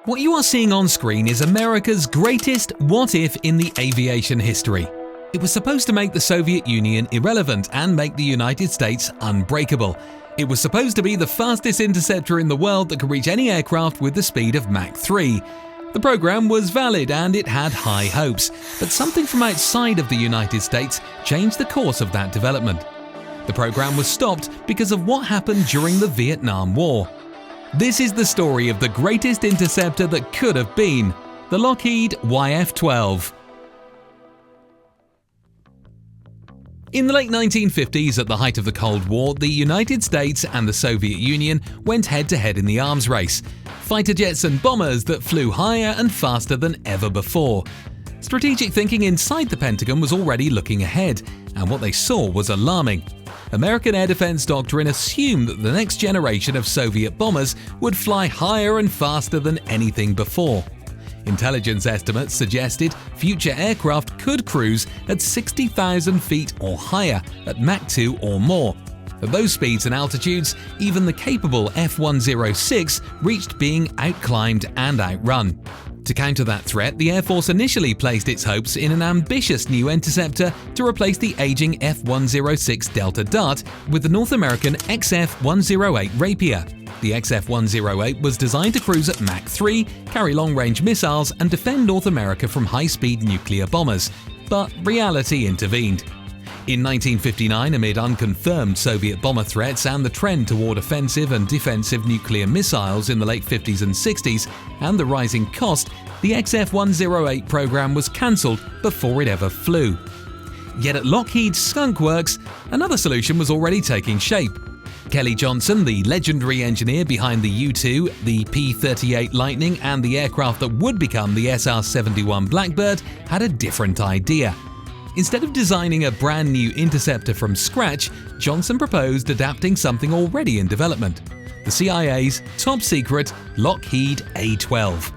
What you are seeing on screen is America's greatest what-if in the aviation history. It was supposed to make the Soviet Union irrelevant and make the United States unbreakable. It was supposed to be the fastest interceptor in the world that could reach any aircraft with the speed of Mach 3. The program was valid and it had high hopes, but something from outside of the United States changed the course of that development. The program was stopped because of what happened during the Vietnam War. This is the story of the greatest interceptor that could have been, the Lockheed YF-12. In the late 1950s, at the height of the Cold War, the United States and the Soviet Union went head-to-head in the arms race. Fighter jets and bombers that flew higher and faster than ever before. Strategic thinking inside the Pentagon was already looking ahead, and what they saw was alarming. American air defense doctrine assumed that the next generation of Soviet bombers would fly higher and faster than anything before. Intelligence estimates suggested future aircraft could cruise at 60,000 feet or higher at Mach 2 or more. At those speeds and altitudes, even the capable F-106 reached being outclimbed and outrun. To counter that threat, the Air Force initially placed its hopes in an ambitious new interceptor to replace the aging F-106 Delta Dart with the North American XF-108 Rapier. The XF-108 was designed to cruise at Mach 3, carry long-range missiles, and defend North America from high-speed nuclear bombers. But reality intervened. In 1959, amid unconfirmed Soviet bomber threats and the trend toward offensive and defensive nuclear missiles in the late 50s and 60s, and the rising cost, the XF-108 program was cancelled before it ever flew. Yet at Lockheed Skunk Works, another solution was already taking shape. Kelly Johnson, the legendary engineer behind the U-2, the P-38 Lightning, and the aircraft that would become the SR-71 Blackbird, had a different idea. Instead of designing a brand new interceptor from scratch, Johnson proposed adapting something already in development: the CIA's top-secret Lockheed A-12.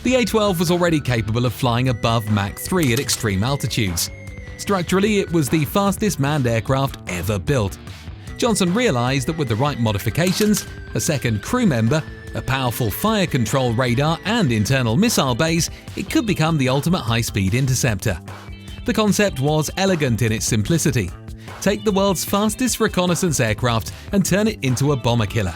The A-12 was already capable of flying above Mach 3 at extreme altitudes. Structurally, it was the fastest manned aircraft ever built. Johnson realized that with the right modifications, a second crew member, a powerful fire control radar, and internal missile bays, it could become the ultimate high-speed interceptor. The concept was elegant in its simplicity. Take the world's fastest reconnaissance aircraft and turn it into a bomber killer.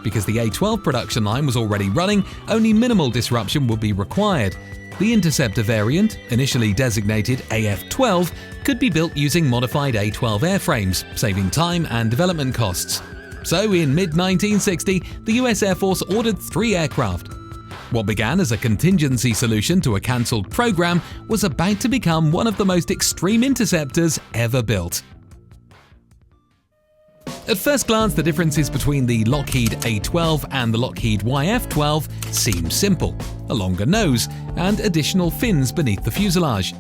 Because the A-12 production line was already running, only minimal disruption would be required. The interceptor variant, initially designated AF-12, could be built using modified A-12 airframes, saving time and development costs. So in mid-1960, the US Air Force ordered 3 aircraft. What began as a contingency solution to a cancelled program was about to become one of the most extreme interceptors ever built. At first glance, the differences between the Lockheed A-12 and the Lockheed YF-12 seem simple: a longer nose and additional fins beneath the fuselage.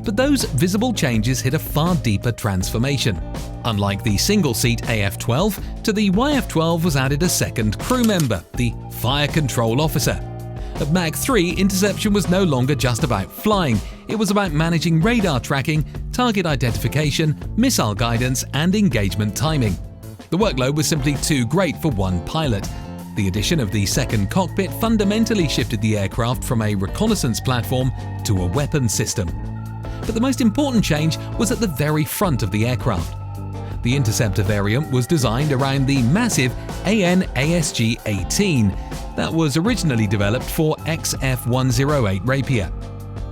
But those visible changes hid a far deeper transformation. Unlike the single-seat AF-12, to the YF-12 was added a second crew member, the fire control officer. At Mach 3, interception was no longer just about flying. It was about managing radar tracking, target identification, missile guidance, and engagement timing. The workload was simply too great for one pilot. The addition of the second cockpit fundamentally shifted the aircraft from a reconnaissance platform to a weapons system. But the most important change was at the very front of the aircraft. The interceptor variant was designed around the massive AN/ASG-18 that was originally developed for XF-108 Rapier.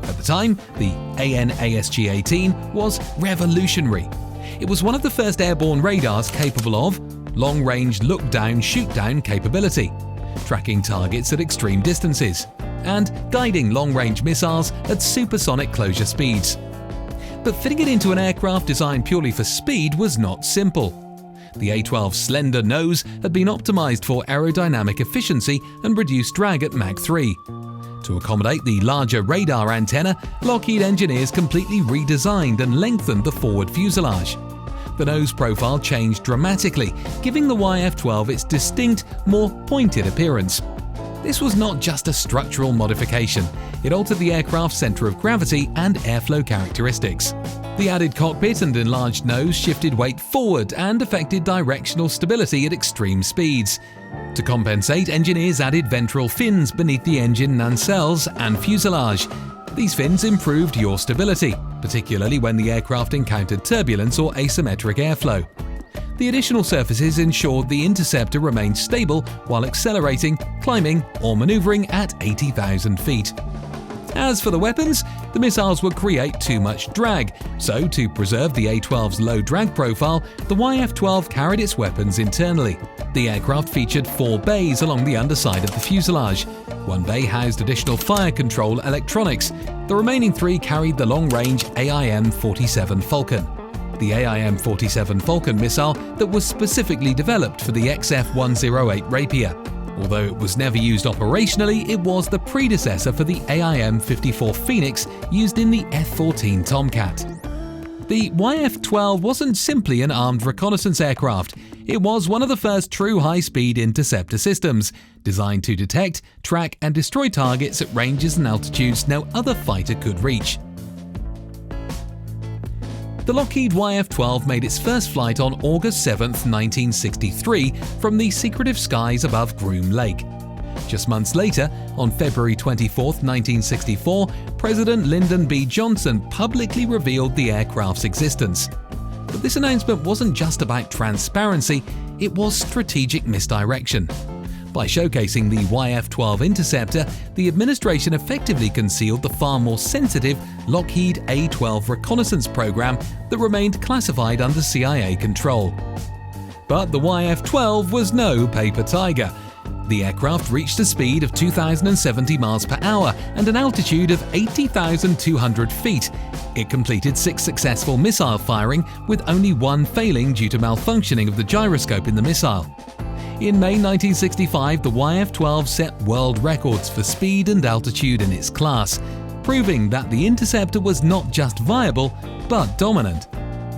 At the time, the AN/ASG-18 was revolutionary. It was one of the first airborne radars capable of long-range look-down, shoot-down capability, tracking targets at extreme distances, and guiding long-range missiles at supersonic closure speeds. But fitting it into an aircraft designed purely for speed was not simple. The A-12's slender nose had been optimized for aerodynamic efficiency and reduced drag at Mach 3. To accommodate the larger radar antenna, Lockheed engineers completely redesigned and lengthened the forward fuselage. The nose profile changed dramatically, giving the YF-12 its distinct, more pointed appearance. This was not just a structural modification, it altered the aircraft's center of gravity and airflow characteristics. The added cockpit and enlarged nose shifted weight forward and affected directional stability at extreme speeds. To compensate, engineers added ventral fins beneath the engine nacelles and fuselage. These fins improved yaw stability, particularly when the aircraft encountered turbulence or asymmetric airflow. The additional surfaces ensured the Interceptor remained stable while accelerating, climbing, or maneuvering at 80,000 feet. As for the weapons, the missiles would create too much drag, so to preserve the A-12's low drag profile, the YF-12 carried its weapons internally. The aircraft featured 4 bays along the underside of the fuselage. One bay housed additional fire control electronics. The remaining 3 carried the long-range AIM-47 Falcon. The AIM-47 Falcon missile that was specifically developed for the XF-108 Rapier. Although it was never used operationally, it was the predecessor for the AIM-54 Phoenix used in the F-14 Tomcat. The YF-12 wasn't simply an armed reconnaissance aircraft. It was one of the first true high-speed interceptor systems, designed to detect, track and destroy targets at ranges and altitudes no other fighter could reach. The Lockheed YF-12 made its first flight on August 7, 1963 from the secretive skies above Groom Lake. Just months later, on February 24, 1964, President Lyndon B. Johnson publicly revealed the aircraft's existence. But this announcement wasn't just about transparency, it was strategic misdirection. By showcasing the YF-12 Interceptor, the administration effectively concealed the far more sensitive Lockheed A-12 reconnaissance program that remained classified under CIA control. But the YF-12 was no paper tiger. The aircraft reached a speed of 2,070 miles per hour and an altitude of 80,200 feet. It completed 6 successful missile firing, with only 1 failing due to malfunctioning of the gyroscope in the missile. In May 1965, the YF-12 set world records for speed and altitude in its class, proving that the Interceptor was not just viable, but dominant.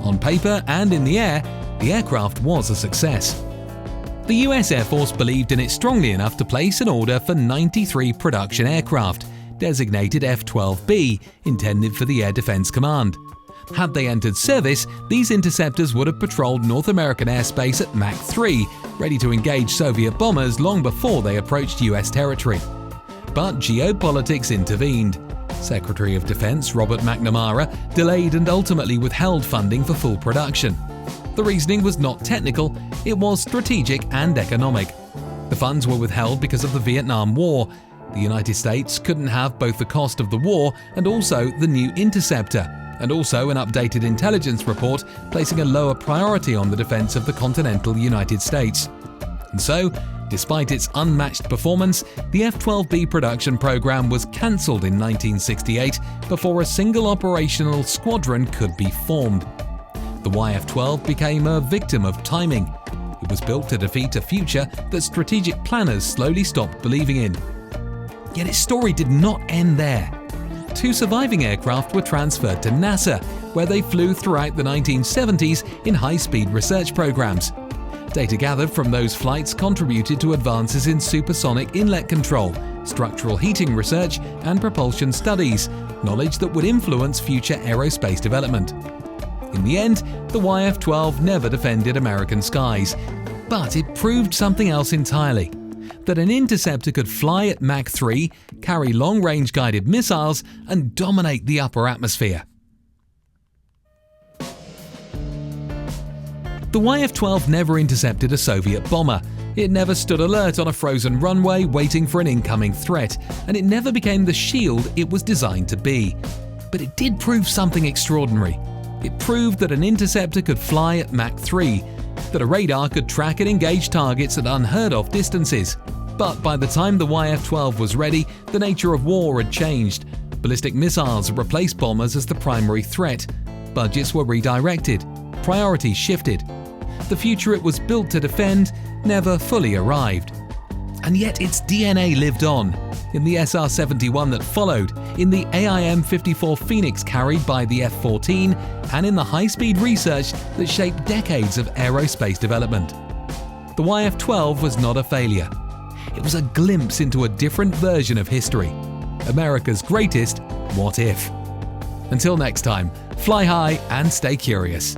On paper and in the air, the aircraft was a success. The US Air Force believed in it strongly enough to place an order for 93 production aircraft, designated F-12B, intended for the Air Defense Command. Had they entered service, these interceptors would have patrolled North American airspace at Mach 3, ready to engage Soviet bombers long before they approached US territory. But geopolitics intervened. Secretary of Defense Robert McNamara delayed and ultimately withheld funding for full production. The reasoning was not technical, it was strategic and economic. The funds were withheld because of the Vietnam War. The United States couldn't have both the cost of the war and also the new Interceptor, and also an updated intelligence report placing a lower priority on the defense of the continental United States. And so, despite its unmatched performance, the F-12B production program was cancelled in 1968 before a single operational squadron could be formed. The YF-12 became a victim of timing. It was built to defeat a future that strategic planners slowly stopped believing in. Yet its story did not end there. 2 surviving aircraft were transferred to NASA, where they flew throughout the 1970s in high-speed research programs. Data gathered from those flights contributed to advances in supersonic inlet control, structural heating research, and propulsion studies, knowledge that would influence future aerospace development. In the end, the YF-12 never defended American skies, but it proved something else entirely. That an interceptor could fly at Mach 3, carry long-range guided missiles, and dominate the upper atmosphere. The YF-12 never intercepted a Soviet bomber. It never stood alert on a frozen runway waiting for an incoming threat, and it never became the shield it was designed to be. But it did prove something extraordinary. It proved that an interceptor could fly at Mach 3, that a radar could track and engage targets at unheard-of distances. But by the time the YF-12 was ready, the nature of war had changed. Ballistic missiles replaced bombers as the primary threat. Budgets were redirected. Priorities shifted. The future it was built to defend never fully arrived. And yet its DNA lived on. In the SR-71 that followed, in the AIM-54 Phoenix carried by the F-14, and in the high-speed research that shaped decades of aerospace development. The YF-12 was not a failure. It was a glimpse into a different version of history. America's greatest what if. Until next time, fly high and stay curious.